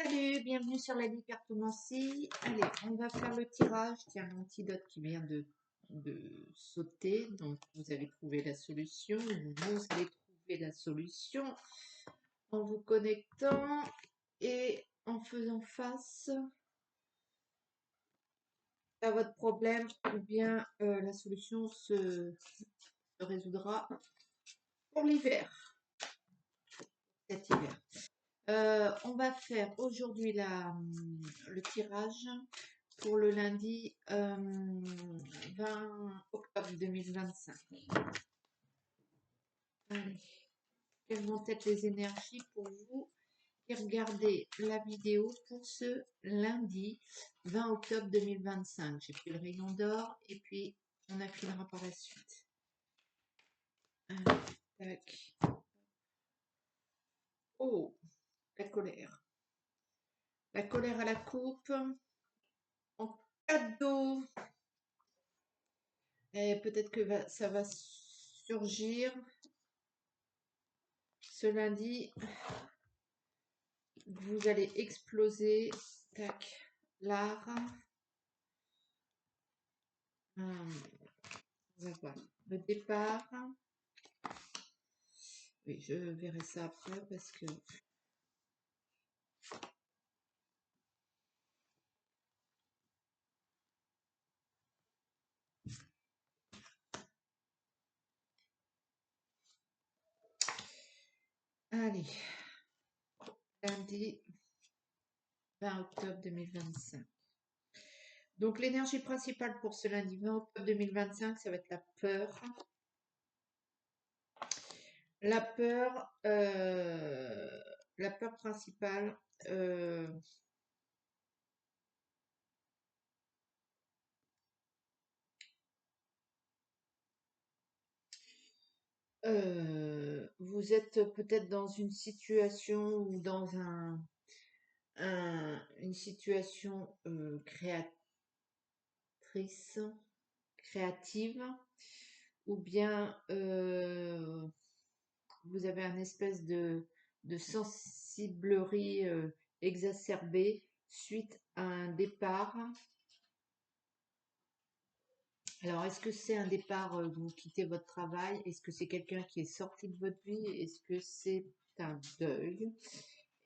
Salut, bienvenue sur la cartomancie. Allez, on va faire le tirage. Tiens, l'antidote qui vient de sauter. Donc, vous allez trouver la solution. Vous allez trouver la solution en vous connectant et en faisant face à votre problème. Ou bien la solution se résoudra pour l'hiver, cet hiver. On va faire aujourd'hui le tirage pour le lundi 20 octobre 2025. Allez, quelles vont être les énergies pour vous qui regardez la vidéo pour ce lundi 20 octobre 2025. J'ai pris le rayon d'or et puis on affinera par la suite. Allez, tac. Oh, la colère. La colère à la coupe en cadeau. Et peut-être que ça va surgir ce lundi. Vous allez exploser. Tac. L'art. On va voir. Le départ. Oui, je verrai ça après parce que allez, lundi 20 octobre 2025. Donc l'énergie principale pour ce lundi 20 octobre 2025, ça va être la peur. La peur principale, vous êtes peut-être dans une situation ou dans une situation créative, ou bien vous avez un espèce de sensiblerie exacerbée suite à un départ. Alors, est-ce que c'est un départ, vous quittez votre travail? Est-ce que c'est quelqu'un qui est sorti de votre vie? Est-ce que c'est un deuil?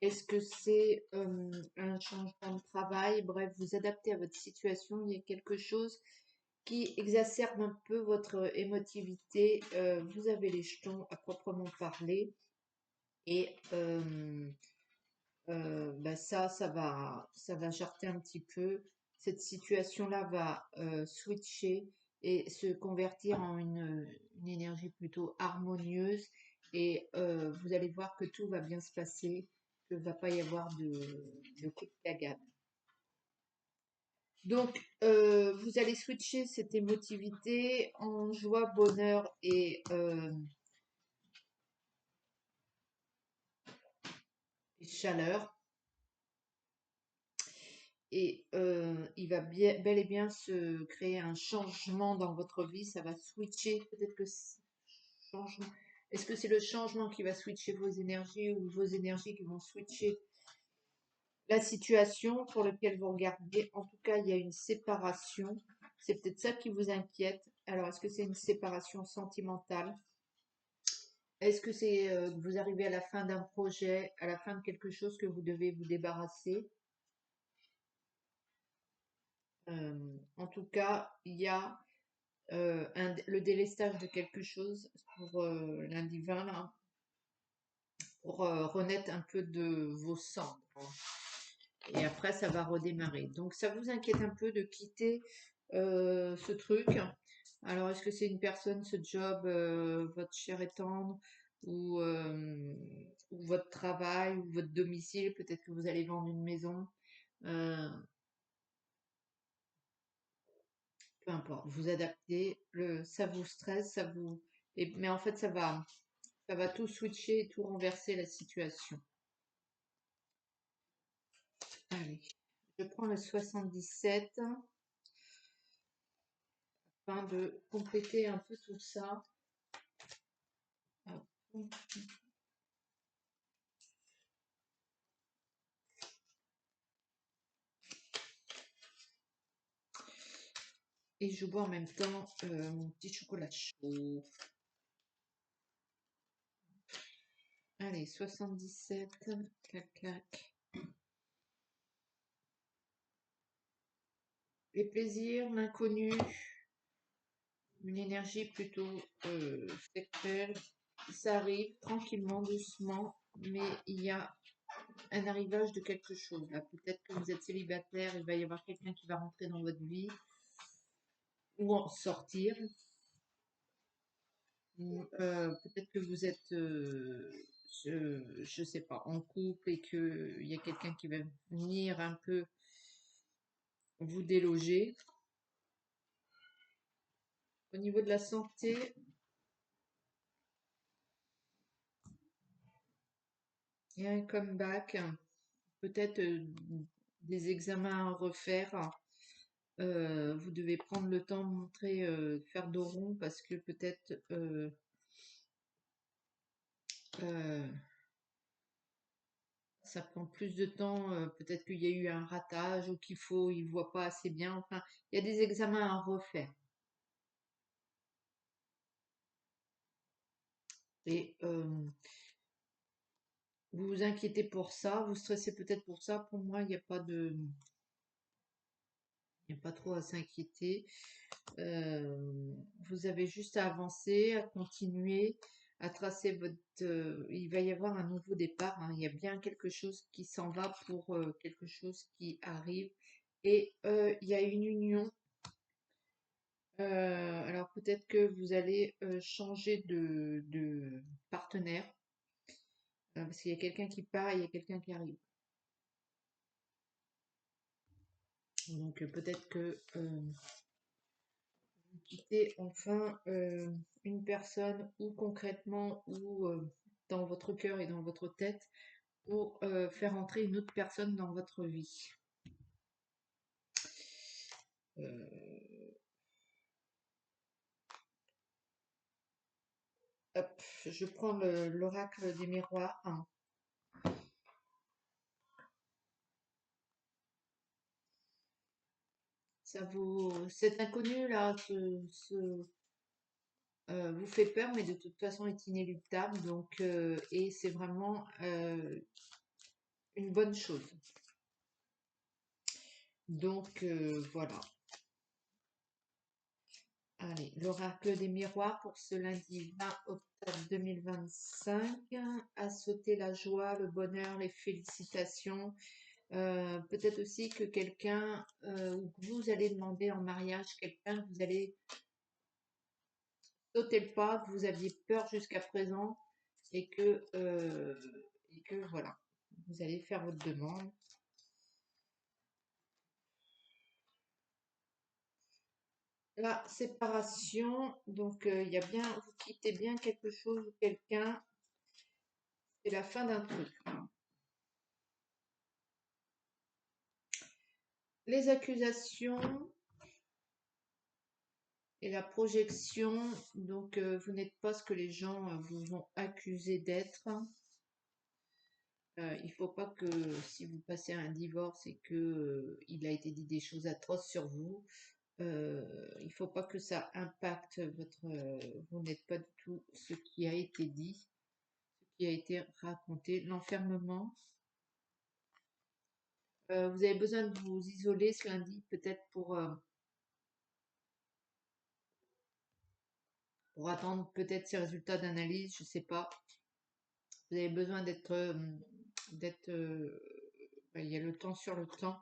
Est-ce que c'est un changement de travail? Bref, vous adaptez à votre situation. Il y a quelque chose qui exacerbe un peu votre émotivité. Vous avez les jetons à proprement parler. Et ça va jarter un petit peu. Cette situation-là va switcher et se convertir en une énergie plutôt harmonieuse. Et vous allez voir que tout va bien se passer, qu'il ne va pas y avoir de coup de cagade. Donc, vous allez switcher cette émotivité en joie, bonheur et chaleur. Et il va bel et bien se créer un changement dans votre vie. Ça va switcher. Peut-être que changement. Est-ce que c'est le changement qui va switcher vos énergies ou vos énergies qui vont switcher la situation pour laquelle vous regardez? En tout cas, il y a une séparation. C'est peut-être ça qui vous inquiète. Alors, est-ce que c'est une séparation sentimentale? Est-ce que c'est que vous arrivez à la fin d'un projet, à la fin de quelque chose que vous devez vous débarrasser? En tout cas, il y a le délestage de quelque chose pour lundi 20, là, pour renaître un peu de vos cendres. Et après, ça va redémarrer. Donc, ça vous inquiète un peu de quitter ce truc. Alors, est-ce que c'est une personne, ce job, votre chair et tendre, ou votre travail, ou votre domicile? Peut-être que vous allez vendre une maison. Peu importe, vous adaptez, ça vous stresse, mais en fait, ça va tout switcher et tout renverser la situation. Allez, je prends le 77 afin de compléter un peu tout ça. Hop. et je bois en même temps mon petit chocolat chaud. Allez, 77, clac, clac. Les plaisirs, l'inconnu, une énergie plutôt sexuelle. Ça arrive tranquillement, doucement, mais il y a un arrivage de quelque chose là. Peut-être que vous êtes célibataire, il va y avoir quelqu'un qui va rentrer dans votre vie ou en sortir. Peut-être que vous êtes, je sais pas, en couple et que il y a quelqu'un qui va venir un peu vous déloger. Au niveau de la santé, il y a un comeback, peut-être des examens à refaire. Vous devez prendre le temps de montrer, faire dos rond parce que peut-être euh, ça prend plus de temps. Peut-être qu'il y a eu un ratage ou il voit pas assez bien. Enfin, il y a des examens à refaire. Et vous vous inquiétez pour ça, vous stressez peut-être pour ça. Pour moi, il n'y a pas trop à s'inquiéter. Vous avez juste à avancer, à continuer, à tracer votre. Il va y avoir un nouveau départ, hein. Il y a bien quelque chose qui s'en va pour quelque chose qui arrive. Et il y a une union. Alors peut-être que vous allez changer de partenaire. Parce qu'il y a quelqu'un qui part et il y a quelqu'un qui arrive. Donc peut-être que vous quittez enfin une personne ou concrètement ou dans votre cœur et dans votre tête pour faire entrer une autre personne dans votre vie. Euh, Hop, je prends l'oracle des miroirs, hein. Cet inconnu là vous fait peur, mais de toute façon est inéluctable. Donc, et c'est vraiment une bonne chose. Donc voilà. Allez, l'oracle des miroirs pour ce lundi 20 octobre 2025. À sauter la joie, le bonheur, les félicitations. Peut-être aussi que quelqu'un, ou que vous allez demander en mariage quelqu'un, vous allez sauter le pas, que vous aviez peur jusqu'à présent et que voilà, vous allez faire votre demande. La séparation, donc il y a bien, vous quittez bien quelque chose ou quelqu'un, c'est la fin d'un truc. Les accusations et la projection, donc vous n'êtes pas ce que les gens vous ont accusé d'être. Il ne faut pas que si vous passez à un divorce et que il a été dit des choses atroces sur vous, il ne faut pas que ça impacte votre. Vous n'êtes pas du tout ce qui a été dit, ce qui a été raconté. L'enfermement. Vous avez besoin de vous isoler ce lundi, peut-être pour attendre peut-être ces résultats d'analyse, je ne sais pas. Vous avez besoin il y a le temps sur le temps.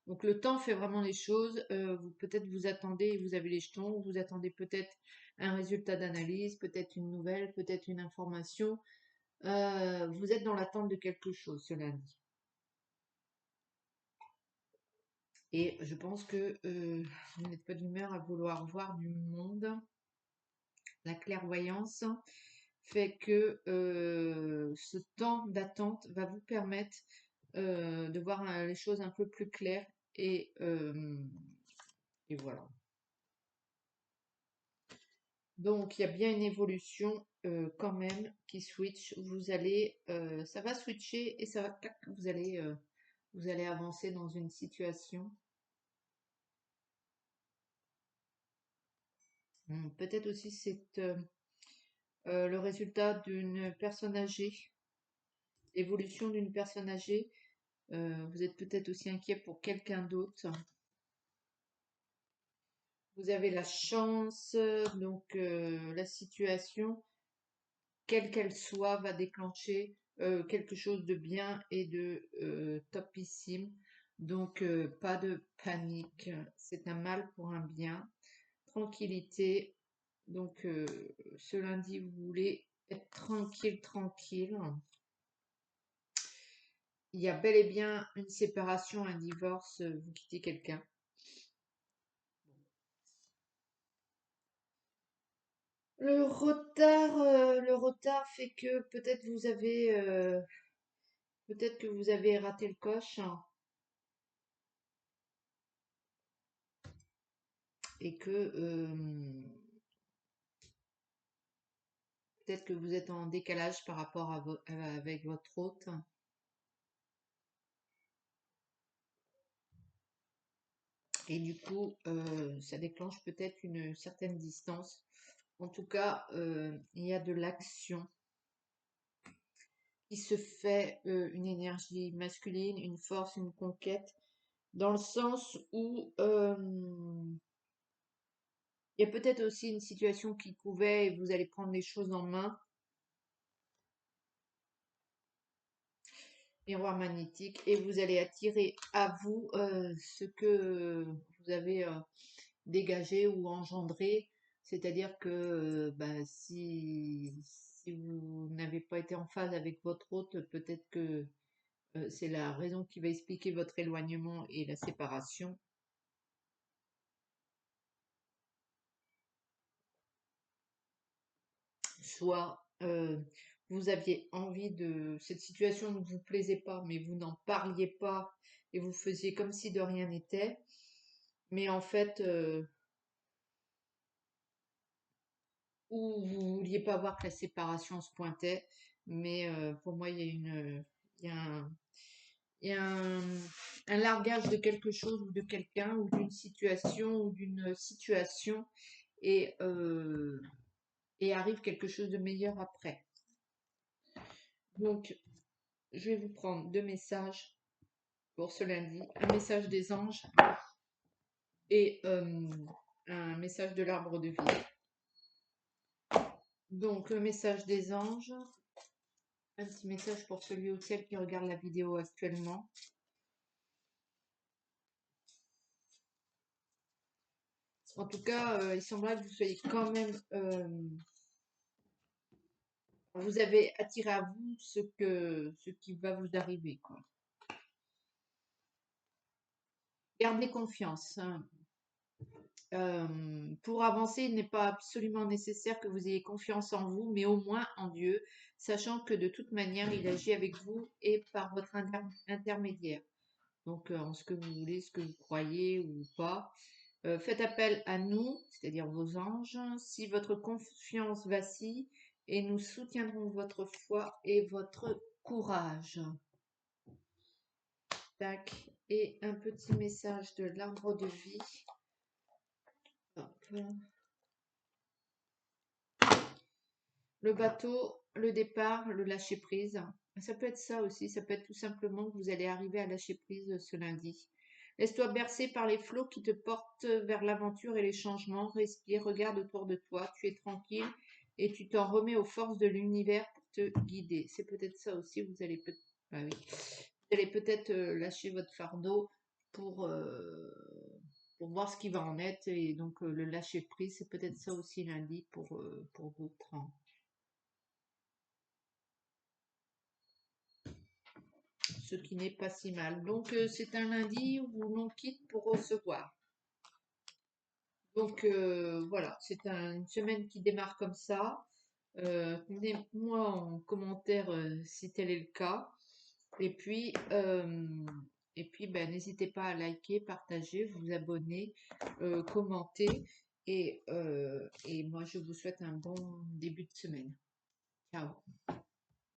Donc le temps fait vraiment les choses. Vous peut-être vous attendez et vous avez les jetons. Vous attendez peut-être un résultat d'analyse, peut-être une nouvelle, peut-être une information. Vous êtes dans l'attente de quelque chose ce lundi. Et je pense que vous n'êtes pas d'humeur à vouloir voir du monde. La clairvoyance fait que ce temps d'attente va vous permettre de voir les choses un peu plus claires et voilà. Donc il y a bien une évolution quand même qui switch. Vous allez, ça va switcher et ça va, clac, vous allez avancer dans une situation. Peut-être aussi c'est le résultat d'une personne âgée, évolution d'une personne âgée. Vous êtes peut-être aussi inquiet pour quelqu'un d'autre. Vous avez la chance, donc la situation, quelle qu'elle soit, va déclencher quelque chose de bien et de topissime. Donc pas de panique, c'est un mal pour un bien. Tranquillité. Donc ce lundi, vous voulez être tranquille, tranquille. Il y a bel et bien une séparation, un divorce, vous quittez quelqu'un. Le retard fait que peut-être que vous avez raté le coche, hein, et que peut-être que vous êtes en décalage par rapport avec votre hôte. Et du coup, ça déclenche peut-être une certaine distance. En tout cas, il y a de l'action qui se fait, une énergie masculine, une force, une conquête, dans le sens où il y a peut-être aussi une situation qui couvait et vous allez prendre les choses en main. Miroir magnétique, et vous allez attirer à vous ce que vous avez dégagé ou engendré. C'est-à-dire que si vous n'avez pas été en phase avec votre hôte, peut-être que c'est la raison qui va expliquer votre éloignement et la séparation. Soit vous aviez envie de... Cette situation ne vous plaisait pas, mais vous n'en parliez pas et vous faisiez comme si de rien n'était. Mais en fait, ou vous vouliez pas voir que la séparation se pointait. Mais pour moi, il y a il y a un largage de quelque chose ou de quelqu'un ou d'une situation ou d'une situation et, euh, et arrive quelque chose de meilleur après. Donc, je vais vous prendre deux messages pour ce lundi, un message des anges et un message de l'arbre de vie. Donc, le message des anges, un petit message pour celui ou celle qui regarde la vidéo actuellement. En tout cas, il semblerait que vous soyez quand même... vous avez attiré à vous ce qui va vous arriver, quoi. Gardez confiance, hein. Pour avancer, il n'est pas absolument nécessaire que vous ayez confiance en vous, mais au moins en Dieu, sachant que de toute manière, il agit avec vous et par votre intermédiaire. Donc, en ce que vous voulez, ce que vous croyez ou pas. Faites appel à nous, c'est-à-dire vos anges, si votre confiance vacille, et nous soutiendrons votre foi et votre courage. Tac. Et un petit message de l'arbre de vie. Hop. Le bateau, le départ, le lâcher prise. Ça peut être ça aussi, ça peut être tout simplement que vous allez arriver à lâcher prise ce lundi. Laisse-toi bercer par les flots qui te portent vers l'aventure et les changements. Respire, regarde autour de toi, tu es tranquille et tu t'en remets aux forces de l'univers pour te guider. C'est peut-être ça aussi, vous allez peut-être lâcher votre fardeau pour, euh, pour voir ce qui va en être. Et donc le lâcher prise, c'est peut-être ça aussi lundi pour d'autres, hein. Ce qui n'est pas si mal. Donc c'est un lundi où l'on quitte pour recevoir. Donc voilà, c'est une semaine qui démarre comme ça. Donnez-moi en commentaire si tel est le cas. Et puis, n'hésitez pas à liker, partager, vous abonner, commenter. Et moi, je vous souhaite un bon début de semaine. Ciao.